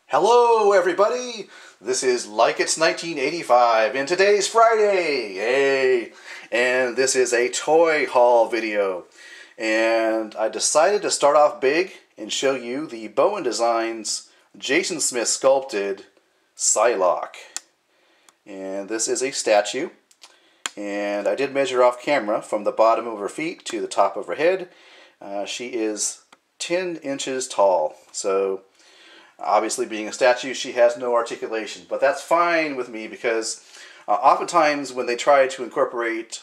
Hello everybody, this is Likeits1985 and today's Friday, yay! And this is a toy haul video. And I decided to start off big and show you the Bowen Designs Jason Smith sculpted Psylocke. And this is a statue. And I did measure off camera from the bottom of her feet to the top of her head. She is 10 inches tall. So obviously, being a statue, she has no articulation, but that's fine with me because oftentimes when they try to incorporate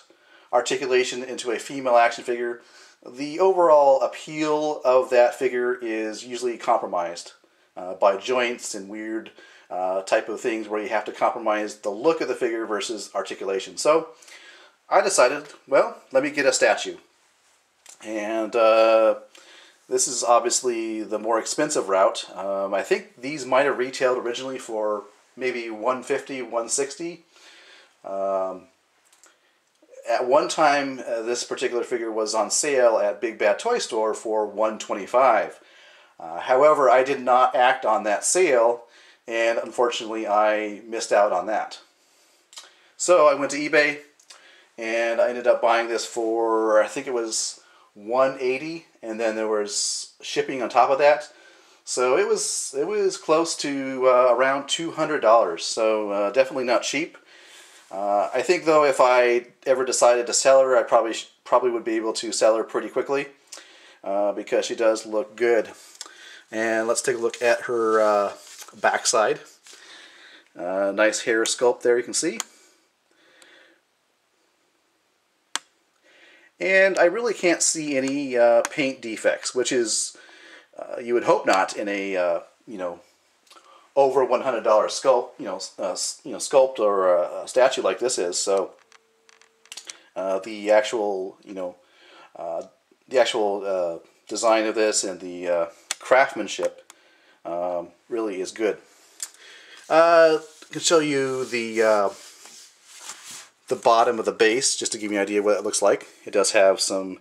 articulation into a female action figure, the overall appeal of that figure is usually compromised by joints and weird type of things where you have to compromise the look of the figure versus articulation. So I decided, well, let me get a statue. And this is obviously the more expensive route. I think these might have retailed originally for maybe $150, $160. At one time, this particular figure was on sale at Big Bad Toy Store for $125. However, I did not act on that sale, and unfortunately I missed out on that. So I went to eBay, and I ended up buying this for, I think it was $180, and then there was shipping on top of that, so it was close to around $200. So definitely not cheap. I think though, if I ever decided to sell her, I probably would be able to sell her pretty quickly because she does look good. And let's take a look at her backside. Nice hair sculpt there, you can see. And I really can't see any paint defects, which is, you would hope not in a, over $100 sculpt, sculpt or a statue like this is. So the actual, design of this and the craftsmanship really is good. I can show you the bottom of the base, just to give you an idea what it looks like. It does have some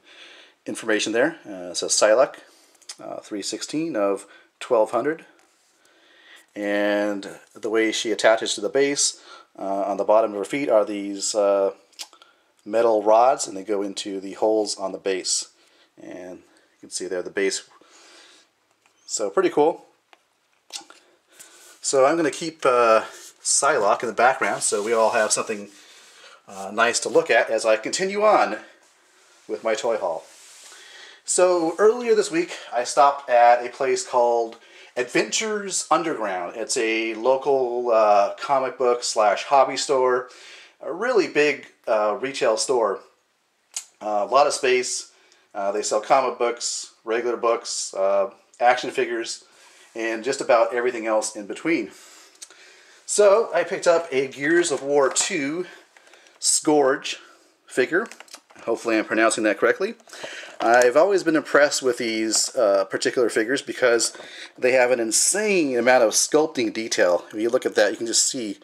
information there. It says Psylocke, 316 of 1200. And the way she attaches to the base, on the bottom of her feet are these metal rods, and they go into the holes on the base. And you can see there the base. So pretty cool. So I'm going to keep Psylocke in the background so we all have something nice to look at as I continue on with my toy haul. So earlier this week I stopped at a place called Adventures Underground. It's a local comic book / hobby store, a really big retail store. A lot of space. They sell comic books, regular books, action figures, and just about everything else in between. So I picked up a Gears of War 2 Scourge figure. Hopefully I'm pronouncing that correctly. I've always been impressed with these particular figures because they have an insane amount of sculpting detail. If you look at that, you can just see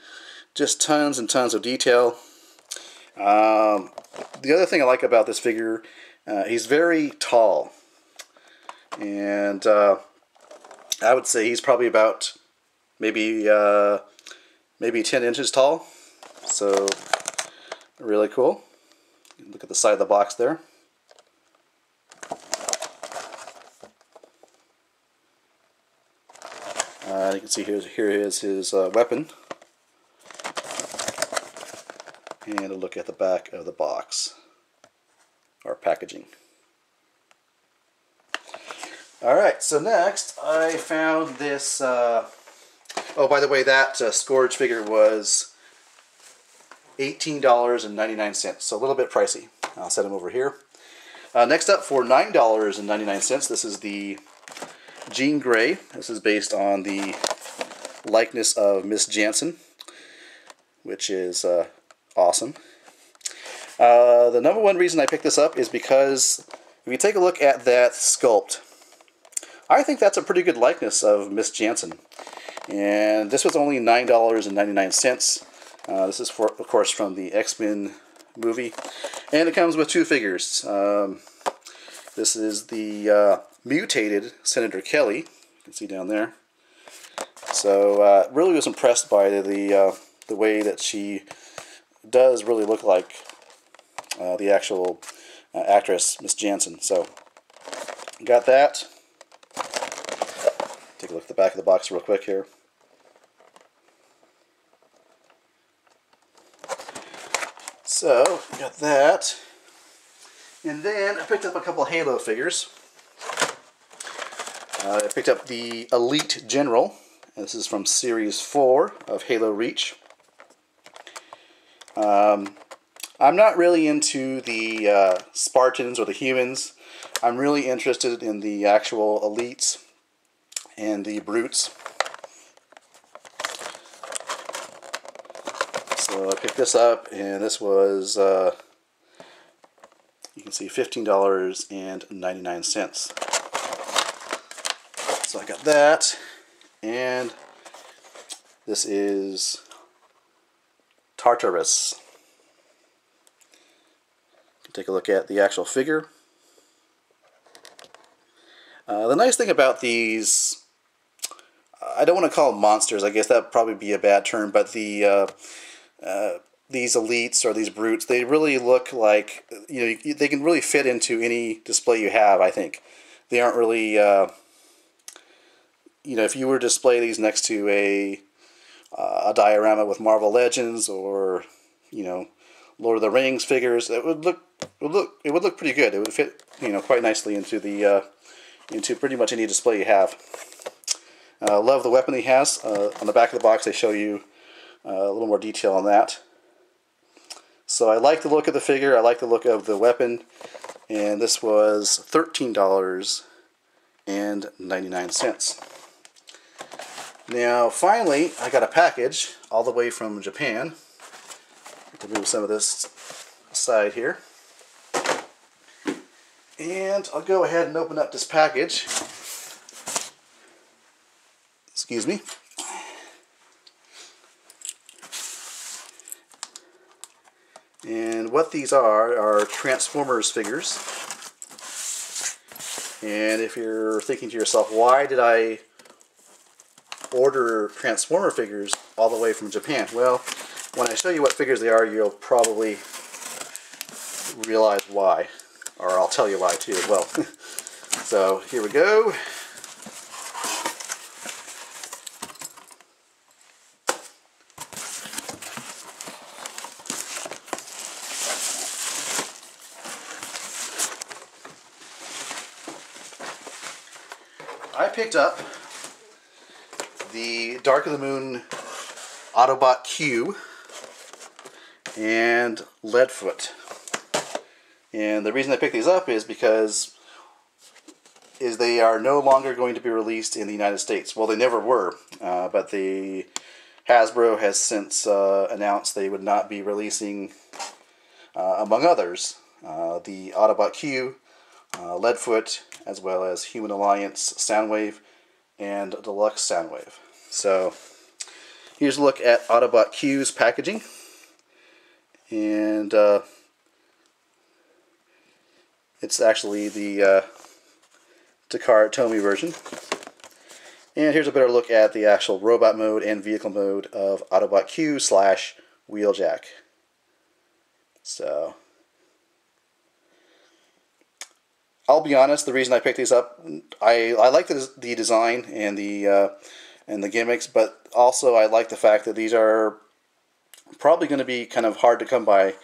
just tons and tons of detail. The other thing I like about this figure, he's very tall. And I would say he's probably about maybe 10 inches tall. So really cool. Look at the side of the box there. You can see here is his weapon. And a look at the back of the box, or packaging. Alright, so next I found this, oh, by the way, that Scourge figure was $18.99, so a little bit pricey. I'll set him over here. Next up, for $9.99, this is the Jean Grey. This is based on the likeness of Miss Jansen, which is awesome. The number one reason I picked this up is because if you take a look at that sculpt, I think that's a pretty good likeness of Miss Jansen. And this was only $9.99. This is, of course, from the X-Men movie. And it comes with two figures. This is the mutated Senator Kelly. You can see down there. So really was impressed by the way that she does really look like the actual actress, Miss Jansen. So got that. Take a look at the back of the box real quick here. So got that. And then I picked up a couple of Halo figures. I picked up the Elite General. This is from Series 4 of Halo Reach. I'm not really into the Spartans or the humans. I'm really interested in the actual Elites and the Brutes. So I picked this up, and this was, you can see, $15.99. So I got that, and this is Tartarus. Take a look at the actual figure. The nice thing about these, I don't want to call them monsters, I guess that would probably be a bad term, but these Elites or these Brutes, they really look like, they can really fit into any display you have, I think. They aren't really, if you were to display these next to a diorama with Marvel Legends or, Lord of the Rings figures, it would look pretty good. It would fit, quite nicely into the into pretty much any display you have. Love the weapon he has. On the back of the box, they show you a little more detail on that. So I like the look of the figure. I like the look of the weapon, and this was $13.99. Now, finally, I got a package all the way from Japan. To move some of this aside here. And I'll go ahead and open up this package. Excuse me. And what these are Transformers figures. And if you're thinking to yourself, why did I order Transformer figures all the way from Japan? Well, when I show you what figures they are, you'll probably realize why. Or I'll tell you why too as well. So here we go. I picked up the Dark of the Moon Autobot Q and Leadfoot. And the reason I picked these up is because they are no longer going to be released in the United States. Well, they never were, but Hasbro has since announced they would not be releasing, among others, the Autobot Q, Leadfoot, as well as Human Alliance Soundwave and Deluxe Soundwave. So here's a look at Autobot Q's packaging. And it's actually the Takara Tomy version. And here's a better look at the actual robot mode and vehicle mode of Autobot Q / Wheeljack. So I'll be honest, the reason I picked these up, I like the design and the gimmicks, but also I like the fact that these are probably going to be kind of hard to come by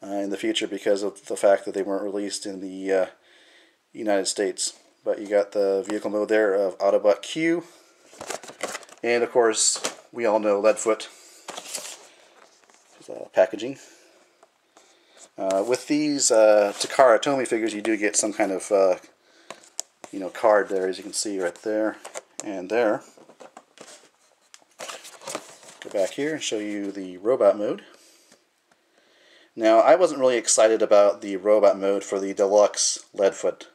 in the future because of the fact that they weren't released in the United States. But you got the vehicle mode there of Autobot Q, and of course we all know Leadfoot packaging. With these Takara Tomy figures, you do get some kind of card there, as you can see right there and there. Go back here and show you the robot mode. Now, I wasn't really excited about the robot mode for the Deluxe Leadfoot.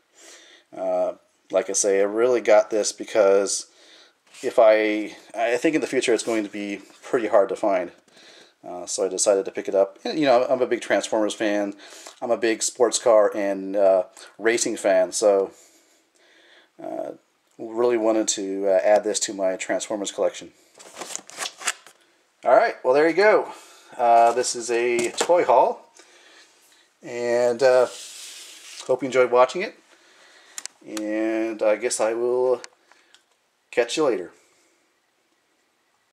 Like I say, I really got this because I think in the future it's going to be pretty hard to find. So I decided to pick it up. And, I'm a big Transformers fan. I'm a big sports car and racing fan. So really wanted to add this to my Transformers collection. Alright, well there you go. This is a toy haul, and hope you enjoyed watching it, and I guess I will catch you later.